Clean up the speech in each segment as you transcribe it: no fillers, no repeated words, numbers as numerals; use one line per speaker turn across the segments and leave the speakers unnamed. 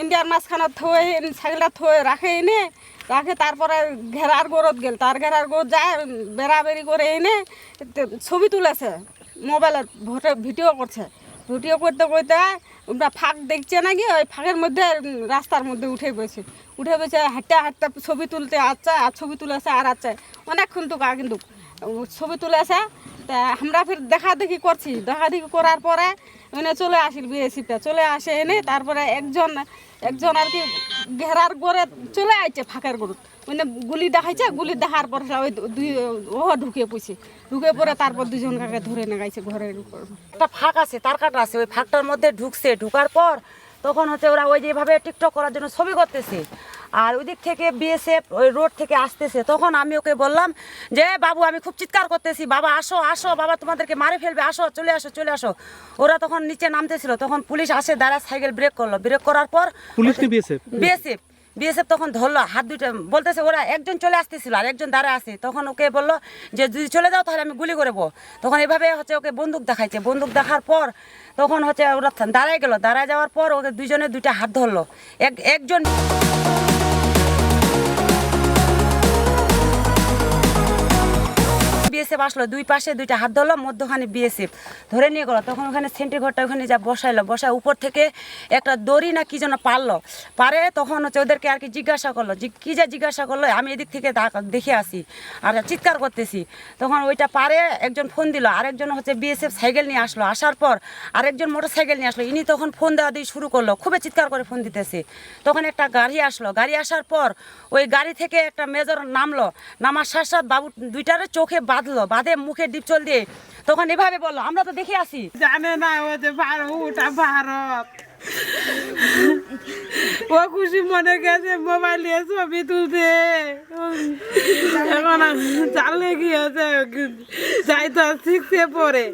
ইন্ডিয়ার মাঝখানে থয়ে ছাগলটা থয়ে রাখে এনে রাখে, তারপরে ঘেরার গরত গেল, তার ঘেরার গরত যায় বেড়াবেড়ি করে এনে ছবি তুলেছে, মোবাইলে ভিডিও করছে। ভিডিও করতে করতে ওরা ফাঁক দেখছে নাকি, ওই ফাঁকের মধ্যে রাস্তার মধ্যে উঠে বসে হাঁটতে হাঁটতে ছবি তুলতে আসছে, আর ছবি তুলেছে আর আসছে অনেকক্ষণ তো কিন্তু ছবি তুলেছে। তা আমরা ফির দেখাদেখি করছি, দেখাদেখি করার পরে এনে চলে আসিল বিএসএফটা, চলে আসে এনে তারপরে একজন আর কি ঘেরার গড়ে চলে আসছে ফাঁকের গরুত, মানে গুলি দেখাইছে, গুলি দেখার পর ওই দুই ও ঢুকে পড়ে তারপর দুজন কাকে ধরে নিয়ে গেছে ঘরের উপর।
একটা ফাঁক আছে, তার কাটা আছে, ওই ফাঁকটার মধ্যে ঢুকার পর তখন হচ্ছে ওরা ওই যেভাবে টিকটক করার জন্য ছবি করতেছে, আর ওই দিক থেকে বিএসএফ ওই রোড থেকে আসতেছে। তখন আমি ওকে বললাম যে বাবু আমি খুব চিৎকার করতেছি, বাবা আসো আসো, বাবা তোমাদেরকে মারে ফেলবে, আসো চলে আসো। ওরা তখন নিচে নামতেছিল, তখন পুলিশ আসে, দাঁড়া সাইকেল ব্রেক করলো, ব্রেক করার পর বিএসএফ তখন ধরলো হাত দুইটা, বলতেছে ওরা একজন চলে আসতেছিল আর একজন দাঁড়া আছে। তখন ওকে বললো যে যদি চলে যাও তাহলে আমি গুলি করবো। তখন এভাবে হচ্ছে ওকে বন্দুক দেখাইছে, বন্দুক দেখার পর তখন হচ্ছে ওরা দাঁড়ায় গেল, দাঁড়ায় যাওয়ার পর ওকে দুইজনে দুইটা হাত ধরলো, একজন বিএসএফ আসলো, দুই পাশে দুইটা হাত ধরলো, মধ্যখানে বিএসএফ ধরে নিয়ে গেলো। তখন ওখানে সেন্ট্রি ঘরটা ওখানে যা বসায় উপর থেকে একটা দড়ি না কি যেন পারে। তখন হচ্ছে ওদেরকে আর কি জিজ্ঞাসা করলো, আমি এদিক থেকে দেখে আসি আর চিৎকার করতেছি। তখন ওইটা পারে একজন ফোন দিল, আরেকজন হচ্ছে বিএসএফ সাইকেল নিয়ে আসলো, আসার পর আরেকজন মোটর সাইকেল নিয়ে আসলো, ইনি তখন ফোন দেওয়া দিয়ে শুরু করলো, খুবই চিৎকার করে ফোন দিতেছে। তখন একটা গাড়ি আসলো, গাড়ি আসার পর ওই গাড়ি থেকে একটা মেজর নামার সাথে বাবু দুইটারে চোখে বাঁধে মুখে ডিপচল দিয়ে। তখন এভাবে বললো, আমরা তো দেখে আসি,
জানে না ও যে ওটা ভারত, ও খুশি মনে গেছে মোবাইল নিয়ে ছবি তুলতে, এখন জানলে কি আছে যাই তো শিখতে পরে,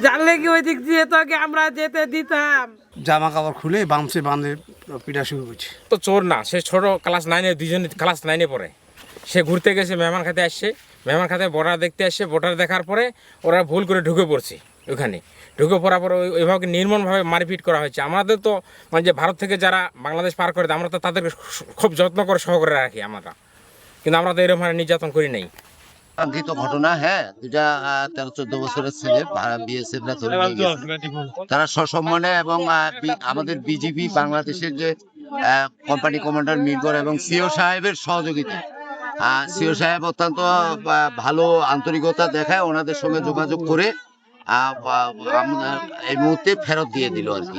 জানলে কি ওই দিক দিয়ে তোকে আমরা যেতে দিতাম।
জামা কাপড় খুলে বাঁধে পিটা শুরু করছে।
তো চোর না, সে ছোট ক্লাস 9-এ, দুইজন ক্লাস 9-এ পড়ে। সে ঘুরতে গেছে, মেহমান খাতে আসছে, মেহমান খাতে বর্ডার দেখতে আসছে, বর্ডার দেখার পরে ওরা ভুল করে ঢুকে পড়ছে। ওখানে ঢুকে পড়ার পরে ওইভাবে নির্মমভাবে মারপিট করা হয়েছে। আমাদের তো মানে যে ভারত থেকে যারা বাংলাদেশ পার করে দেয়, আমরা তো তাদেরকে খুব যত্ন করে সহকারে রাখি আমরা, কিন্তু আমরা তো এরকম নির্যাতন করি নাই।
কাঙ্ক্ষিত ঘটনা, হ্যাঁ, দুটা 13-14 বছরের ছেলে বিএসএফরা ধরে নিয়ে গেছে। তারা সসম্মানে এবং আমাদের বিজিবি বাংলাদেশের যে কোম্পানি কমান্ডার মিরগড় এবং সিও সাহেবের সহযোগিতা, সিও সাহেব অত্যন্ত ভালো আন্তরিকতা দেখায়, ওনাদের সঙ্গে যোগাযোগ করে এই মুহূর্তে ফেরত দিয়ে দিল আর কি।